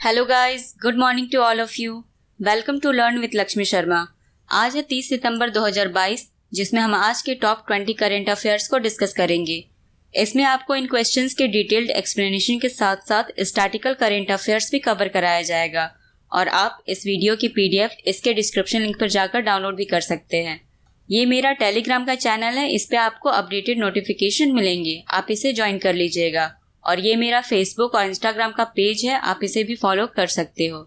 Hello guys, good morning to all of you. Welcome to learn with Lakshmi Sharma. आज है 30 सितंबर 2022, जिसमें हम आज के टॉप 20 करंट अफेयर्स को डिस्कस करेंगे। इसमें आपको इन क्वेश्चंस के डिटेल्ड एक्सप्लेनेशन के साथ साथ स्टैटिकल करंट अफेयर्स भी कवर कराया जाएगा और आप इस वीडियो की PDF इसके डिस्क्रिप्शन लिंक पर जाकर डाउनलोड भी कर सकते हैं। ये मेरा टेलीग्राम का चैनल है, इस पे आपको अपडेटेड नोटिफिकेशन मिलेंगे, आप इसे ज्वाइन कर लीजिएगा। और ये मेरा फेसबुक और इंस्टाग्राम का पेज है, आप इसे भी फॉलो कर सकते हो।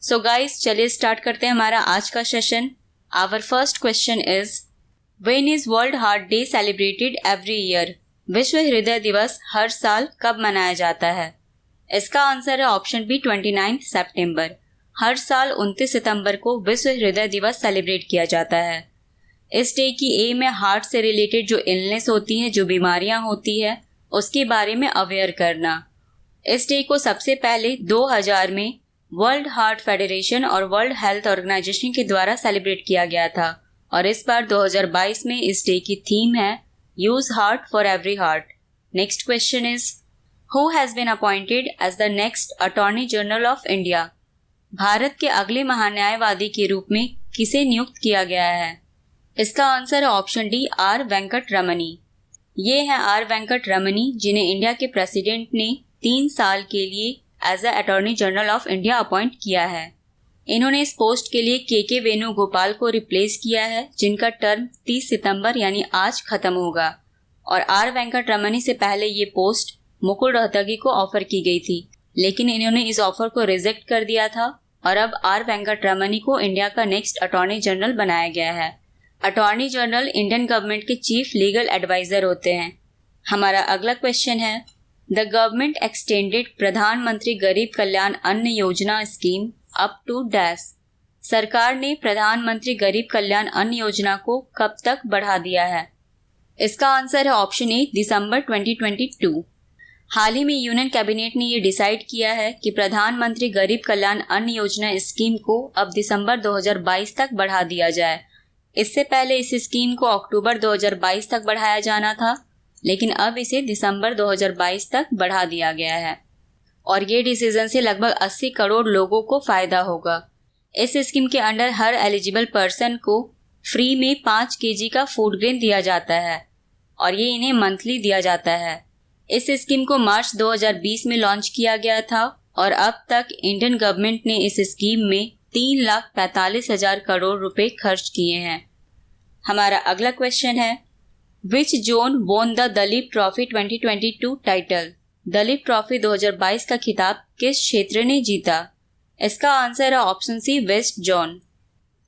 सो गाइस, चलिए स्टार्ट करते हैं हमारा आज का session. Our first question is, when is world heart day celebrated every year? विश्व हृदय दिवस हर साल कब मनाया जाता है? इसका आंसर है ऑप्शन बी 29 सितंबर। हर साल 29 सितंबर को विश्व हृदय दिवस सेलिब्रेट किया जाता है। इस डे की एम है हार्ट से रिलेटेड जो इलनेस होती है, जो बीमारियां होती है, उसके बारे में अवेयर करना। इस डे को सबसे पहले 2000 में वर्ल्ड हार्ट फेडरेशन और वर्ल्ड हेल्थ ऑर्गेनाइजेशन के द्वारा सेलिब्रेट किया गया था और इस बार 2022 में इस डे की थीम है use heart for every heart. Next question is, who has been appointed as the next attorney general of India? Bharat के अगले महान्यायवादी के रूप में किसे नियुक्त किया गया है? इसका आंसर है ऑप्शन डी आर वेंकट रमनी। ये हैं आर वेंकट रमनी, जिन्हें इंडिया के प्रेसिडेंट ने 3 साल के लिए as a attorney general of India appoint किया है। इन्होंने इस पोस्ट के लिए के वेणुगोपाल को रिप्लेस किया है, जिनका टर्म 30 सितंबर यानी आज खत्म होगा। और आर वेंकट रमनी से पहले ये पोस्ट मुकुल रोहतगी को ऑफर की गई थी, लेकिन इन्होंने इस ऑफर को रिजेक्ट कर दिया था और अब आर वेंकट रमनी को इंडिया का नेक्स्ट अटॉर्नी जनरल बनाया गया है। अटॉर्नी जनरल इंडियन गवर्नमेंट के चीफ लीगल एडवाइजर होते हैं। हमारा अगला क्वेश्चन है, द गवर्नमेंट एक्सटेंडेड प्रधानमंत्री गरीब कल्याण अन्न योजना स्कीम अप टू डैश। सरकार ने प्रधानमंत्री गरीब कल्याण अन्न योजना को कब तक बढ़ा दिया है? इसका आंसर है ऑप्शन ए दिसंबर 2022। हाल ही में यूनियन कैबिनेट ने ये डिसाइड किया है कि प्रधानमंत्री गरीब कल्याण अन्न योजना स्कीम को अब दिसंबर 2022 तक बढ़ा दिया जाए। इससे पहले इस स्कीम को अक्टूबर 2022 तक बढ़ाया जाना था, लेकिन अब इसे दिसंबर 2022 तक बढ़ा दिया गया है और ये डिसीजन से लगभग 80 करोड़ लोगों को फायदा होगा। इस स्कीम के अंडर हर एलिजिबल पर्सन को फ्री में 5 kg का फूड ग्रेन दिया जाता है और ये इन्हें मंथली दिया जाता है। इस स्कीम को मार्च 2020 में लॉन्च किया गया था और अब तक इंडियन गवर्नमेंट ने इस स्कीम में 3,45,000 करोड़ रुपए खर्च किए हैं। हमारा अगला क्वेश्चन है, which zone won the Duleep trophy 2022 title? Duleep trophy 2022 का खिताब किस क्षेत्र ने जीता? इसका आंसर है option C west zone.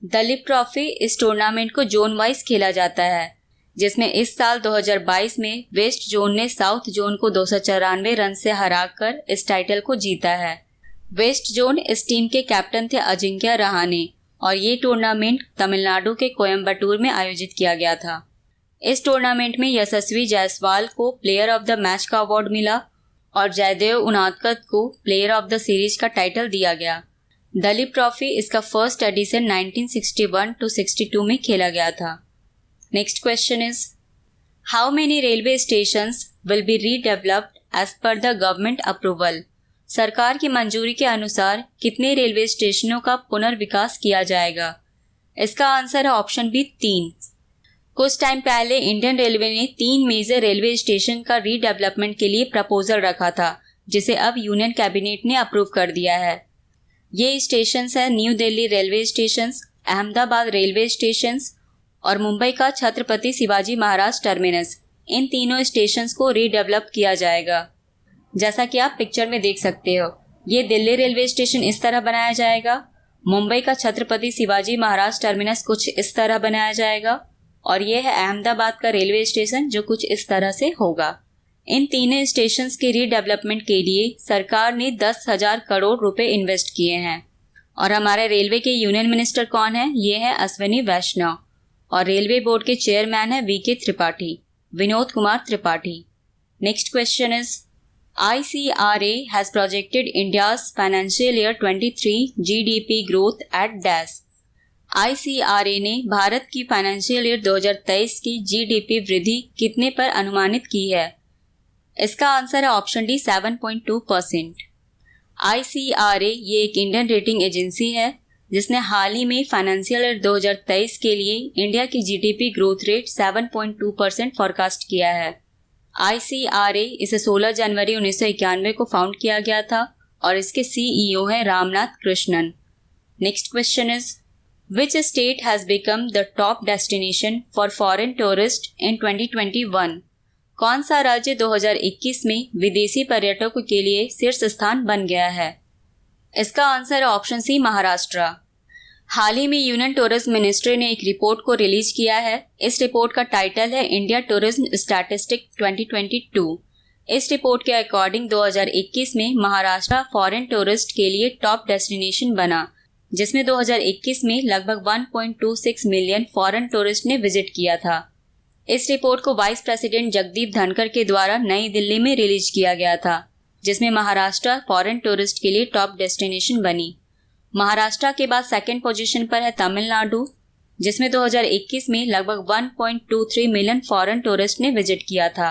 Duleep trophy इस टूर्नामेंट को जोन वाइज खेला जाता है, जिसमें इस साल 2022 में वेस्ट जोन ने साउथ जोन को 294 रन से हराकर इस टाइटल को जीता है। वेस्ट जोन इस टीम के कैप्टन थे अजिंक्य रहाणे और ये टूर्नामेंट तमिलनाडु के कोयम्बटूर में आयोजित किया गया था। इस टूर्नामेंट में यशस्वी जायसवाल को प्लेयर ऑफ द मैच का अवार्ड मिला और जयदेव उनादकत को प्लेयर ऑफ द सीरीज का टाइटल दिया गया। दलीप ट्रॉफी इसका फर्स्ट एडिशन 1961-62 में खेला गया था। Next question is, how many railway stations will be redeveloped as per the government approval? सरकार की मंजूरी के अनुसार कितने रेलवे स्टेशनों का पुनर्विकास किया जाएगा? इसका आंसर है ऑप्शन बी 3। कुछ टाइम पहले इंडियन रेलवे ने 3 मेजर रेलवे स्टेशन का रीडेवलपमेंट के लिए प्रपोजल रखा था, जिसे अब यूनियन कैबिनेट ने अप्रूव कर दिया है। ये स्टेशंस हैं new Delhi railway stations, Ahmedabad railway stations और मुंबई का छत्रपति शिवाजी महाराज टर्मिनस। इन तीनों स्टेशंस को रीडेवलप किया जाएगा। जैसा कि आप पिक्चर में देख सकते हो, ये दिल्ली रेलवे स्टेशन इस तरह बनाया जाएगा, मुंबई का छत्रपति शिवाजी महाराज टर्मिनस कुछ इस तरह बनाया जाएगा और ये है अहमदाबाद का रेलवे स्टेशन जो कुछ इस तरह से होगा। इन तीनों स्टेशंस के रीडेवलपमेंट के लिए सरकार ने 10,000 करोड़ रुपए इन्वेस्ट किए हैं और हमारे रेलवे के यूनियन मिनिस्टर कौन है? ये है अश्विनी वैष्णव और रेलवे बोर्ड के चेयरमैन है VK Tripathi, Vinod Kumar Tripathi. Next question is, ICRA has projected India's financial year 23 GDP growth at dash। ICRA ने भारत की फाइनेंशियल ईयर 2023 की GDP वृद्धि कितने पर अनुमानित की है? इसका आंसर है ऑप्शन डी 7.2%। ICRA ये एक इंडियन रेटिंग एजेंसी है जिसने हाल ही में फाइनेंशियल ईयर 2023 के लिए इंडिया की GDP ग्रोथ रेट 7.2% फॉरकास्ट किया है। ICRA इसे 16 जनवरी 1991 को फाउंड किया गया था और इसके CEO हैं Ramnath Krishnan. Next question is which state has become the top destination for foreign tourist in 2021? कौन सा राज्य 2021 में विदेशी पर्यटकों के लिए शीर्ष स्थान बन गया है? इसका आंसर है ऑप्शन सी, महाराष्ट्र। हाल ही में यूनियन टूरिज्म मिनिस्ट्री ने एक रिपोर्ट को रिलीज किया है। इस रिपोर्ट का टाइटल है इंडिया टूरिज्म स्टैटिस्टिक 2022। इस रिपोर्ट के अकॉर्डिंग 2021 में महाराष्ट्र फॉरेन टूरिस्ट के लिए टॉप डेस्टिनेशन बना, जिसमें 2021 में लगभग 1.26 मिलियन फॉरेन टूरिस्ट ने विजिट किया था। इस रिपोर्ट को वाइस प्रेसिडेंट जगदीप धनखड़ के द्वारा नई दिल्ली में रिलीज किया गया था, जिसमें महाराष्ट्र फॉरेन टूरिस्ट के लिए टॉप डेस्टिनेशन बनी। महाराष्ट्र के बाद सेकंड पोजीशन पर है तमिलनाडु, जिसमें 2021 में लगभग 1.23 मिलियन फॉरेन टूरिस्ट ने विजिट किया था।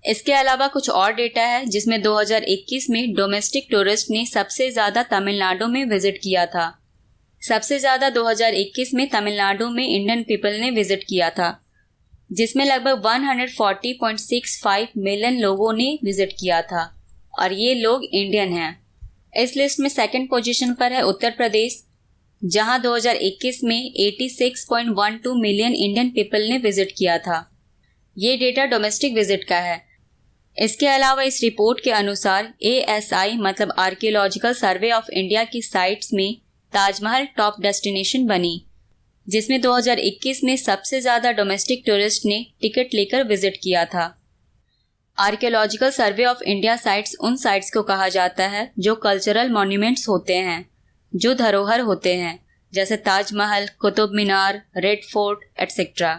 इसके अलावा कुछ और डेटा है जिसमें 2021 में डोमेस्टिक टूरिस्ट ने सबसे ज़्यादा तमिलनाडु में विजिट किया था। सबसे ज़्यादा 2021 में तमिलनाडु में इंडियन पीपल ने विजिट किया था, जिसमें लगभग 140.65 मिलियन लोगों ने विजिट किया था और ये लोग इंडियन हैं। इस लिस्ट में सेकंड पोजीशन पर है उत्तर प्रदेश, जहां 2021 में 86.12 मिलियन इंडियन पीपल ने विजिट किया था। ये डेटा डोमेस्टिक विजिट का है। इसके अलावा इस रिपोर्ट के अनुसार ASI मतलब आर्कियोलॉजिकल सर्वे ऑफ इंडिया की साइट्स में ताजमहल टॉप डेस्टिनेशन बनी, जिसमें 2021 में सबसे ज़्यादा डोमेस्टिक टूरिस्ट ने टिकट लेकर विजिट किया था। Archaeological survey of India sites उन साइट्स को कहा जाता है जो कल्चरल मॉन्यूमेंट्स होते हैं, जो धरोहर होते हैं, जैसे Taj Mahal, Qutub Minar, red fort etcetera.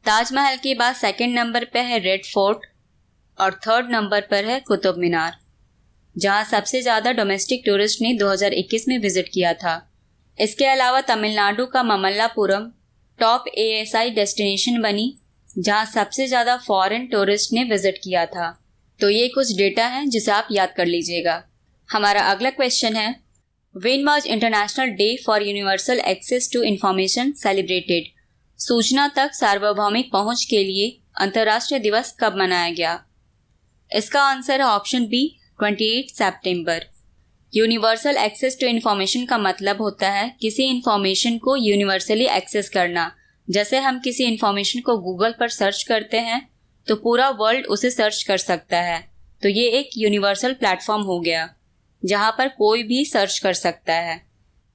Taj Mahal के बाद सेकंड नंबर पर है रेड फोर्ट और थर्ड नंबर पर है कुतुब मीनार, जहां सबसे ज़्यादा डोमेस्टिक टूरिस्ट ने 2021 में विजिट किया था। इसके अलावा तमिलनाडु का ममल्लापुरम टॉप ASI डेस्टिनेशन बनी, जहां सबसे ज़्यादा फॉरेन टूरिस्ट ने विजिट किया था। तो ये कुछ डेटा है जिसे आप याद कर लीजिएगा। हमारा अगला क्वेश्चन है when was international day for universal access to information celebrated? सूचना तक सार्वभौमिक पहुंच के लिए अंतर्राष्ट्रीय दिवस कब मनाया गया? इसका आंसर है ऑप्शन बी, 28 सितंबर। यूनिवर्सल एक्सेस टू इन्फॉर्मेशन का मतलब होता है किसी इन्फॉर्मेशन को यूनिवर्सली एक्सेस करना। जैसे हम किसी इन्फॉर्मेशन को गूगल पर सर्च करते हैं तो पूरा वर्ल्ड उसे सर्च कर सकता है। तो ये एक यूनिवर्सल प्लेटफॉर्म हो गया जहाँ पर कोई भी सर्च कर सकता है।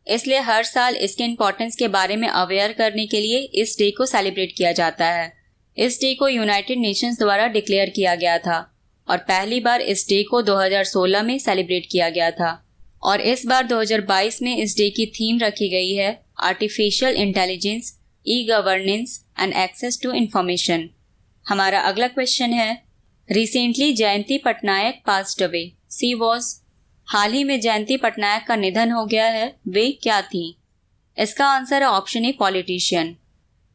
इसलिए हर साल इसके इम्पोर्टेंस के बारे में अवेयर करने के लिए इस डे को सेलिब्रेट किया जाता है। इस डे को यूनाइटेड नेशंस द्वारा डिक्लेयर किया गया था और पहली बार इस डे को 2016 में सेलिब्रेट किया गया था और इस बार 2022 में इस डे की थीम रखी गई है artificial intelligence, e-governance and access to information. हमारा अगला क्वेश्चन है recently Jayanti Patnaik passed away, she was. हाल ही में जयंती पटनायक का निधन हो गया है, वे क्या थी? इसका आंसर है ऑप्शन ए, पॉलिटिशियन।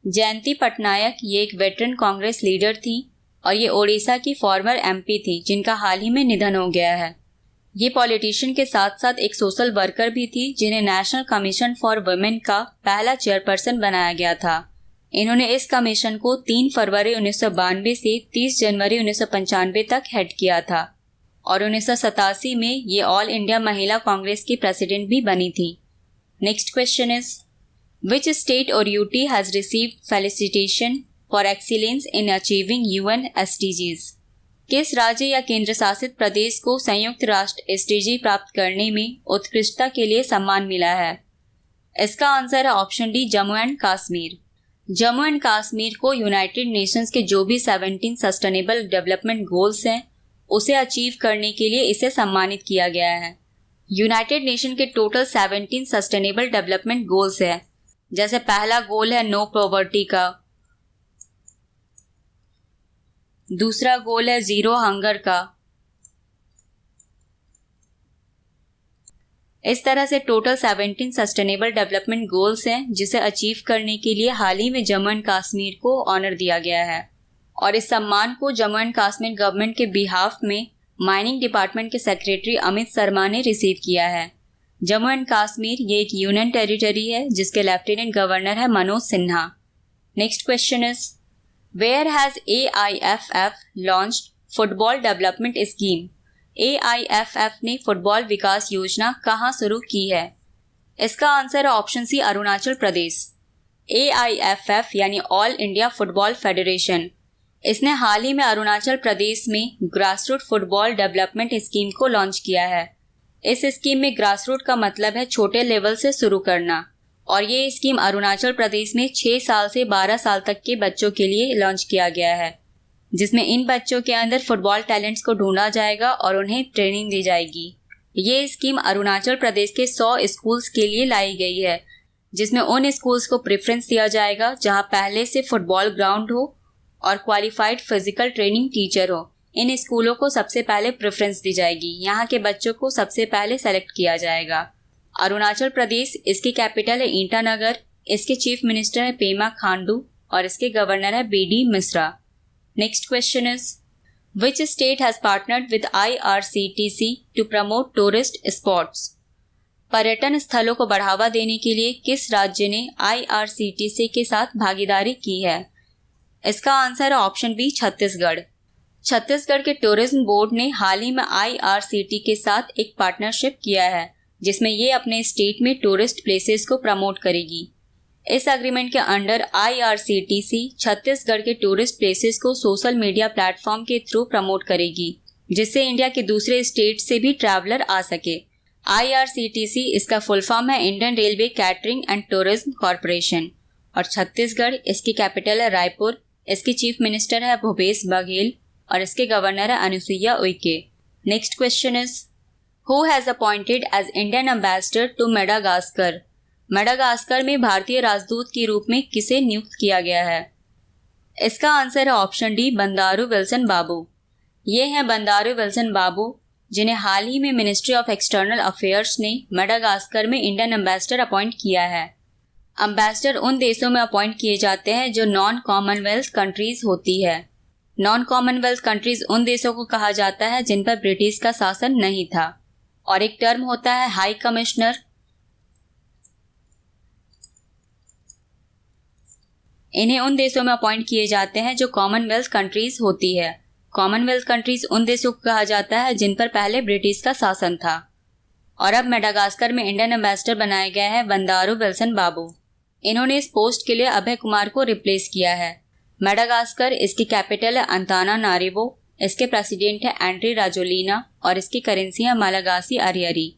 जयंती पटनायक ये एक वेटरन कांग्रेस लीडर थी और ये ओडिशा की फॉर्मर MP थी जिनका हाल ही में निधन हो गया है। ये पॉलिटिशियन के साथ साथ एक सोशल वर्कर भी थी जिन्हें नेशनल कमीशन फॉर वुमेन का पहला चेयरपर्सन बनाया गया था। इन्होंने इस कमीशन को 3 फरवरी 1992 से 30 जनवरी 1995 तक हेड किया था और 1987 में ये ऑल इंडिया महिला कांग्रेस की प्रेसिडेंट भी बनी थी। Next question is which state और UT has received felicitation for excellence in achieving UN SDGs? किस राज्य या केंद्र शासित प्रदेश को संयुक्त राष्ट्र SDG प्राप्त करने में उत्कृष्टता के लिए सम्मान मिला है? इसका आंसर है option D, Jammu and Kashmir. Jammu and Kashmir को यूनाइटेड नेशंस के जो भी 17 सस्टेनेबल डेवलपमेंट गोल्स हैं उसे अचीव करने के लिए इसे सम्मानित किया गया है। यूनाइटेड नेशन के टोटल 17 सस्टेनेबल डेवलपमेंट गोल्स हैं, जैसे पहला गोल है नो पॉवर्टी का, दूसरा गोल है जीरो हंगर का। इस तरह से टोटल 17 सस्टेनेबल डेवलपमेंट गोल्स हैं जिसे अचीव करने के लिए हाल ही में जम्मू एंड कश्मीर को ऑनर दिया गया है और इस सम्मान को जम्मू एंड कश्मीर गवर्नमेंट के बिहाफ में माइनिंग डिपार्टमेंट के सेक्रेटरी अमित शर्मा ने रिसीव किया है। जम्मू एंड कश्मीर ये एक यूनियन टेरिटरी है जिसके लेफ्टिनेंट गवर्नर है Manoj Sinha. Next question is where has AIFF launched football development scheme. AIFF ने फुटबॉल विकास योजना कहाँ शुरू की है? इसका आंसर है option C Arunachal Pradesh. AIFF यानी ऑल इंडिया फुटबॉल फेडरेशन, इसने हाल ही में अरुणाचल प्रदेश में ग्रासरूट फुटबॉल डेवलपमेंट स्कीम को लॉन्च किया है। इस स्कीम में ग्रासरूट का मतलब है छोटे लेवल से शुरू करना, और ये स्कीम अरुणाचल प्रदेश में 6 साल से 12 साल तक के बच्चों के लिए लॉन्च किया गया है, जिसमें इन बच्चों के अंदर फुटबॉल टैलेंट्स को ढूंढा जाएगा और उन्हें ट्रेनिंग दी जाएगी। ये स्कीम अरुणाचल प्रदेश के 100 स्कूल्स के लिए लाई गई है, जिसमें उन स्कूल्स को प्रेफरेंस दिया जाएगा जहां पहले से फुटबॉल ग्राउंड हो और क्वालिफाइड फिजिकल ट्रेनिंग टीचर हो। इन स्कूलों को सबसे पहले प्रेफरेंस दी जाएगी, यहाँ के बच्चों को सबसे पहले सेलेक्ट किया जाएगा। अरुणाचल प्रदेश, इसकी कैपिटल है ईटानगर, इसके चीफ मिनिस्टर है पेमा खांडू और इसके गवर्नर है BD Mishra. Next question is which state has partnered with IRCTC to promote tourist spots. पर्यटन स्थलों को बढ़ावा देने के लिए किस राज्य ने IRCTC के साथ भागीदारी की है? इसका आंसर है ऑप्शन बी छत्तीसगढ़। छत्तीसगढ़ के टूरिज्म बोर्ड ने हाल ही में IRCTC के साथ एक पार्टनरशिप किया है, जिसमें ये अपने स्टेट में टूरिस्ट प्लेसेस को प्रमोट करेगी। इस एग्रीमेंट के अंडर IRCTC छत्तीसगढ़ के टूरिस्ट प्लेसेस को सोशल मीडिया प्लेटफॉर्म के थ्रू प्रमोट करेगी, जिससे इंडिया के दूसरे स्टेट से भी ट्रैवलर आ सके। IRCTC इसका फुल फॉर्म है Indian railway catering and tourism corporation, और छत्तीसगढ़ इसकी कैपिटल है रायपुर, इसकी चीफ मिनिस्टर है भूपेश बघेल और इसके गवर्नर है Anusuiya Uikey. Next question is who has appointed as Indian ambassador to Madagascar. Madagascar में भारतीय राजदूत के रूप में किसे नियुक्त किया गया है? इसका आंसर है ऑप्शन डी बंदारू विल्सन बाबू। ये हैं बंदारू विल्सन बाबू, जिन्हें हाल ही में मिनिस्ट्री ऑफ एक्सटर्नल अफेयर्स ने मेडागास्कर में इंडियन एम्बेसडर अपॉइंट किया है। एम्बेसडर उन देशों में अपॉइंट किए जाते हैं जो नॉन कॉमनवेल्थ कंट्रीज होती है। नॉन कॉमनवेल्थ कंट्रीज उन देशों को कहा जाता है जिन पर ब्रिटिश का शासन नहीं था। और एक टर्म होता है हाई कमिश्नर। इन्हें उन देशों में अपॉइंट किए जाते हैं जो कॉमनवेल्थ कंट्रीज होती है। कॉमनवेल्थ कंट्रीज उन देशों को कहा जाता है जिन पर पहले ब्रिटिश का शासन था। और अब मेडागास्कर में इंडियन एम्बेसडर बनाया गया है बंदारू विल्सन बाबू। इन्होंने इस पोस्ट के लिए अभय कुमार को रिप्लेस किया है। मेडागास्कर, इसकी कैपिटल है अंतानानारिवो, इसके प्रेसिडेंट है एंड्री राजोलिना और इसकी करेंसी है मालागासी अरियरी,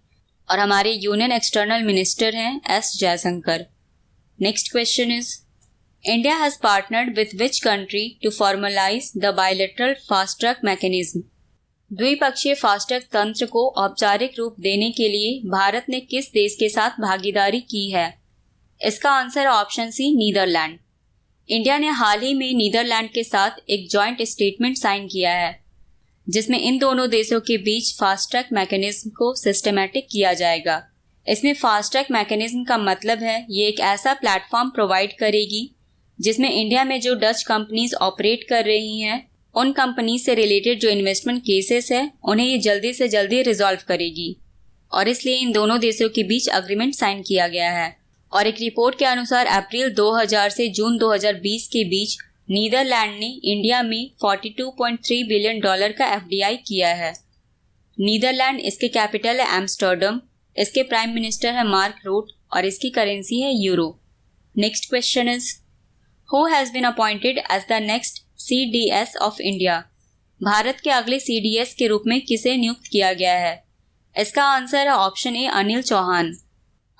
और हमारे यूनियन एक्सटर्नल मिनिस्टर हैं S Jaishankar. Next question is India has partnered with which country to formalise the bilateral fast track mechanism. द्विपक्षीय फास्ट ट्रैक तंत्र को औपचारिक रूप देने के लिए भारत ने किस देश के साथ भागीदारी की है? इसका answer option C Netherlands. India ने हाल ही में नीदरलैंड के साथ एक जॉइंट स्टेटमेंट साइन किया है, जिसमें इन दोनों देशों के बीच फास्ट ट्रैक मैकेनिज्म को सिस्टमैटिक किया जाएगा। इसमें फास्ट ट्रैक मैकेनिज्म का मतलब है ये एक ऐसा प्लेटफॉर्म प्रोवाइड करेगी जिसमें इंडिया में जो डच कंपनीज ऑपरेट कर रही हैं उन कंपनी से रिलेटेड जो इन्वेस्टमेंट केसेस है उन्हें ये जल्दी से जल्दी रिजॉल्व करेगी, और इसलिए इन दोनों देशों के बीच अग्रीमेंट साइन किया गया है। और एक रिपोर्ट के अनुसार अप्रैल 2000 से जून 2020 के बीच नीदरलैंड ने इंडिया में $42.3 बिलियन का FDI किया है। नीदरलैंड, इसके कैपिटल है एम्स्टर्डम, इसके प्राइम मिनिस्टर है मार्क रूट और इसकी करेंसी है euro. Next question is who has been appointed as the next CDS of India. Bharat के अगले CDS के रूप में किसे नियुक्त किया गया है? इसका आंसर है ऑप्शन ए अनिल चौहान।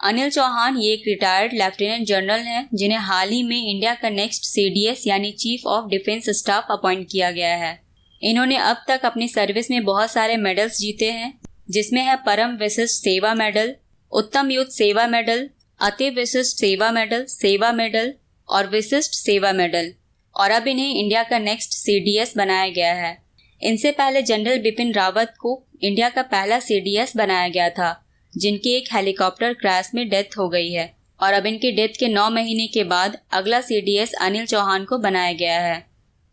अनिल चौहान ये एक रिटायर्ड लेफ्टिनेंट जनरल हैं जिन्हें हाल ही में इंडिया का नेक्स्ट CDS यानी chief of defence staff appoint किया गया है। इन्होंने अब तक अपनी सर्विस में बहुत सारे मेडल्स जीते हैं, जिसमें है परम विशिष्ट सेवा मेडल, उत्तम युद्ध सेवा मेडल, अति विशिष्ट सेवा मेडल और विशिष्ट सेवा मेडल। और अब इन्हें इंडिया का नेक्स्ट CDS बनाया गया है। इनसे पहले जनरल बिपिन रावत को इंडिया का पहला CDS बनाया गया था, जिनकी एक हेलीकॉप्टर क्रैश में डेथ हो गई है, और अब इनकी डेथ के 9 महीने के बाद अगला CDS अनिल चौहान को बनाया गया है।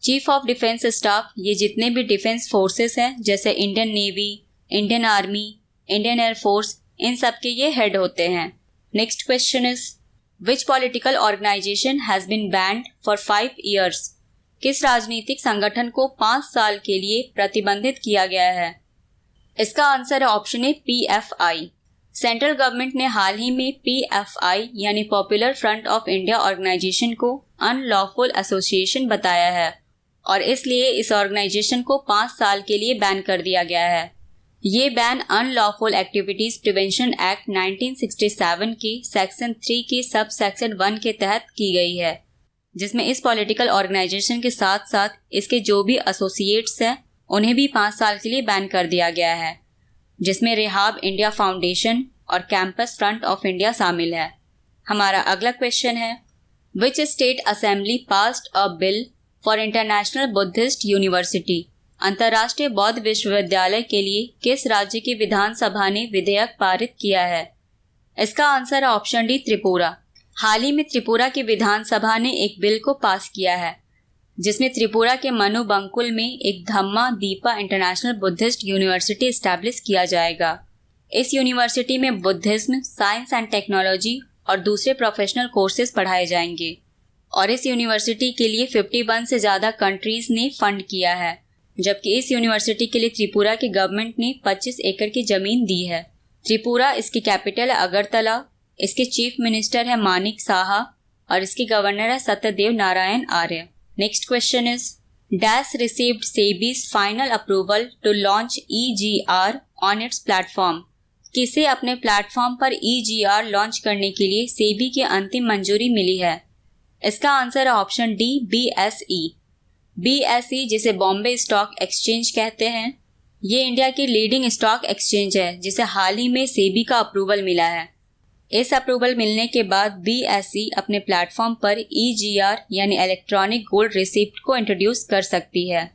चीफ ऑफ डिफेंस स्टाफ ये जितने भी डिफेंस फोर्सेस हैं जैसे Indian navy, Indian army, Indian air force, इन सब के ये हेड होते हैं। Next question is which political organisation has been banned for 5 years? किस राजनीतिक संगठन को 5 साल के लिए प्रतिबंधित किया गया है? इसका आंसर है option A PFI। Central government ने हाल ही में PFI यानी popular front of India organisation को अनलॉफुल एसोसिएशन बताया है और इसलिए इस ऑर्गेनाइजेशन को 5 साल के लिए बैन कर दिया गया है। ये ban unlawful activities prevention act 1967 के सेक्शन 3 के सब सेक्शन 1 के तहत की गई है, जिसमें इस पॉलिटिकल ऑर्गेनाइजेशन के साथ साथ इसके जो भी एसोसिएट्स हैं उन्हें भी 5 साल के लिए बैन कर दिया गया है, जिसमें रिहाब इंडिया फाउंडेशन और कैंपस फ्रंट ऑफ इंडिया शामिल है। हमारा अगला क्वेश्चन है which state assembly passed a bill for international Buddhist university? अंतर्राष्ट्रीय बौद्ध विश्वविद्यालय के लिए किस राज्य की विधानसभा ने विधेयक पारित किया है? इसका आंसर है ऑप्शन डी त्रिपुरा। हाल ही में त्रिपुरा की विधानसभा ने एक बिल को पास किया है जिसमें त्रिपुरा के मनुबंकुल में एक Dhamma Dipa international Buddhist university establish किया जाएगा। इस यूनिवर्सिटी में बुद्धिज्म, साइंस एंड टेक्नोलॉजी और दूसरे प्रोफेशनल कोर्सेज पढ़ाए जाएंगे और इस यूनिवर्सिटी के लिए 51 से ज़्यादा कंट्रीज ने फंड किया है, जबकि इस यूनिवर्सिटी के लिए त्रिपुरा की गवर्नमेंट ने 25 एकड़ की ज़मीन दी है। त्रिपुरा, इसकी कैपिटल है अगरतला, इसके चीफ मिनिस्टर है मानिक साहा और इसके गवर्नर है Satyadev Narayan Arya. Next question is dash received SEBI's final approval to launch EGR on its platform? किसे अपने प्लेटफॉर्म पर EGR लॉन्च करने के लिए सेबी की अंतिम मंजूरी मिली है? इसका आंसर है ऑप्शन डी BSE। BSE जिसे बॉम्बे स्टॉक एक्सचेंज कहते हैं, ये इंडिया की लीडिंग स्टॉक एक्सचेंज है जिसे हाल ही में सेबी का अप्रूवल मिला है। इस अप्रूवल मिलने के बाद BSE अपने प्लेटफॉर्म पर EGR यानी इलेक्ट्रॉनिक गोल्ड रिसिप्ट को इंट्रोड्यूस कर सकती है।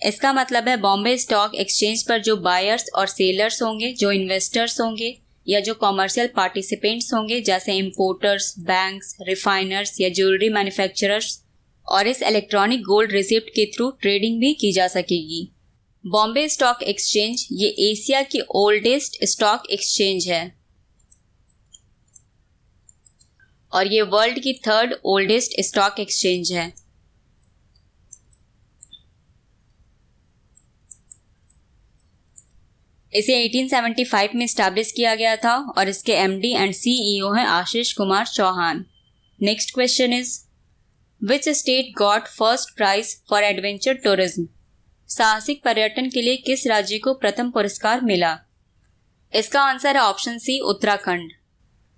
इसका मतलब है बॉम्बे स्टॉक एक्सचेंज पर जो बायर्स और सेलर्स होंगे, जो इन्वेस्टर्स होंगे या जो कॉमर्शियल पार्टिसिपेंट्स होंगे जैसे इंपोर्टर्स, बैंक्स, रिफाइनर्स या ज्वेलरी मैन्युफैक्चरर्स, और इस इलेक्ट्रॉनिक गोल्ड रिसिप्ट के थ्रू ट्रेडिंग भी की जा सकेगी। बॉम्बे स्टॉक एक्सचेंज ये एशिया की ओल्डेस्ट स्टॉक एक्सचेंज है और ये वर्ल्ड की 3rd ओल्डेस्ट स्टॉक एक्सचेंज है। इसे 1875 में स्टैब्लिश किया गया था और इसके MD एंड CEO हैं Ashish Kumar Chauhan. Next question is which state got first prize for adventure tourism? साहसिक पर्यटन के लिए किस राज्य को प्रथम पुरस्कार मिला? इसका आंसर है ऑप्शन सी उत्तराखंड।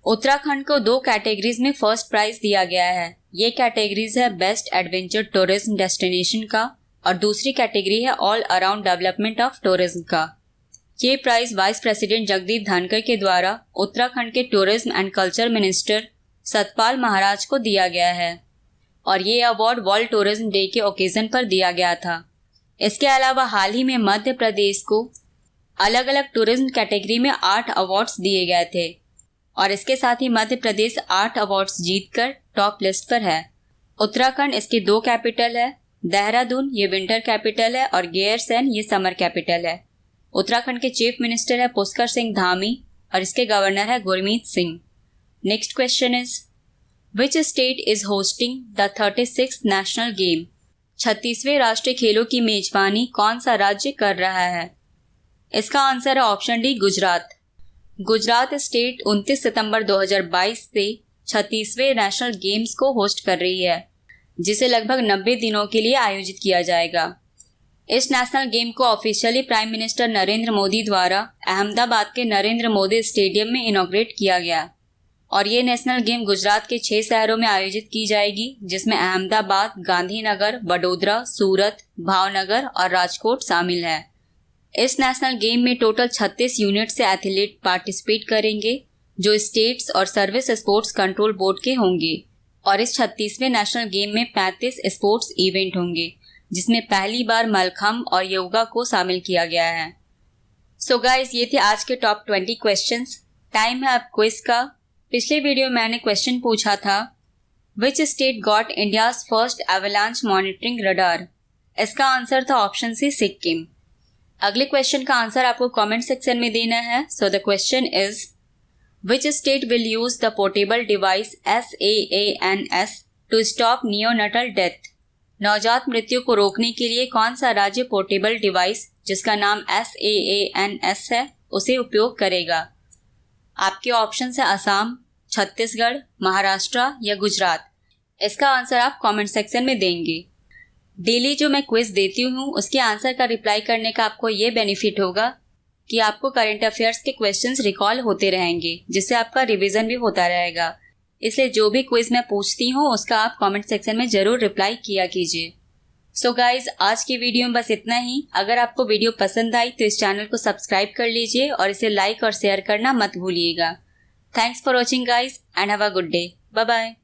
उत्तराखंड को 2 कैटेगरीज में फर्स्ट प्राइज दिया गया है। ये कैटेगरीज है बेस्ट एडवेंचर टूरिज्म डेस्टिनेशन का और दूसरी कैटेगरी है all around development of tourism का। ये prize vice president Jagdeep Dhankhar के द्वारा उत्तराखंड के tourism and culture minister Satpal Maharaj को दिया गया है और ये अवार्ड वर्ल्ड टूरिज्म डे के ओकेजन पर दिया गया था। इसके अलावा हाल ही में मध्य प्रदेश को अलग अलग टूरिज्म कैटेगरी में 8 अवार्ड्स दिए गए थे और इसके साथ ही मध्य प्रदेश 8 अवार्ड्स जीतकर टॉप लिस्ट पर है। उत्तराखंड इसकी 2 कैपिटल है, देहरादून ये विंटर कैपिटल है और गैरसैंण ये समर कैपिटल है। उत्तराखंड के चीफ मिनिस्टर है पुष्कर सिंह धामी और इसके गवर्नर है Gurmeet Singh. Next question is which state is hosting the 36th national game? 36वें राष्ट्रीय खेलों की मेजबानी कौन सा राज्य कर रहा है? इसका आंसर है option D Gujarat. Gujarat state 29 सितंबर 2022 से 36वें नेशनल गेम्स को होस्ट कर रही है, जिसे लगभग 90 दिनों के लिए आयोजित किया जाएगा। इस नेशनल गेम को officially prime minister Narendra Modi द्वारा अहमदाबाद के नरेंद्र मोदी स्टेडियम में इनॉग्रेट किया गया और ये नेशनल गेम गुजरात के 6 शहरों में आयोजित की जाएगी, जिसमें अहमदाबाद, गांधीनगर, वडोदरा, सूरत, भावनगर और राजकोट शामिल है। इस नेशनल गेम में टोटल 36 यूनिट से एथलीट पार्टिसिपेट करेंगे जो स्टेट्स और सर्विस स्पोर्ट्स कंट्रोल बोर्ड के होंगे और इस 36वें नेशनल गेम में 35 स्पोर्ट्स इवेंट होंगे, जिसमें पहली बार मलखम्ब और योगा को शामिल किया गया है। सो गाइस, ये थे आज के टॉप 20 क्वेश्चंस। टाइम है अब क्विज का। पिछले वीडियो में मैंने क्वेश्चन पूछा था विच state got India's first avalanche monitoring radar? इसका आंसर था ऑप्शन सी सिक्किम। अगले क्वेश्चन का आंसर आपको कमेंट सेक्शन में देना है। So the question is which state will use the portable device SAANS to stop neonatal death. नवजात मृत्यु को रोकने के लिए कौन सा राज्य पोर्टेबल डिवाइस जिसका नाम SAANS है उसे उपयोग करेगा। आपके ऑप्शन है असम, छत्तीसगढ़, महाराष्ट्र या गुजरात। इसका आंसर आप कमेंट सेक्शन में देंगे। डेली जो मैं क्विज देती हूँ उसके आंसर का रिप्लाई करने का आपको ये बेनिफिट होगा कि आपको करंट अफेयर्स के क्वेश्चंस रिकॉल होते रहेंगे, जिससे आपका रिवीजन भी होता रहेगा। इसलिए जो भी क्विज मैं पूछती हूँ उसका आप कमेंट सेक्शन में ज़रूर रिप्लाई किया कीजिए। सो गाइज, आज की वीडियो में बस इतना ही। अगर आपको वीडियो पसंद आई तो इस चैनल को सब्सक्राइब कर लीजिए और इसे लाइक और शेयर करना मत भूलिएगा। Thanks for watching guys and have a good day. Bye bye.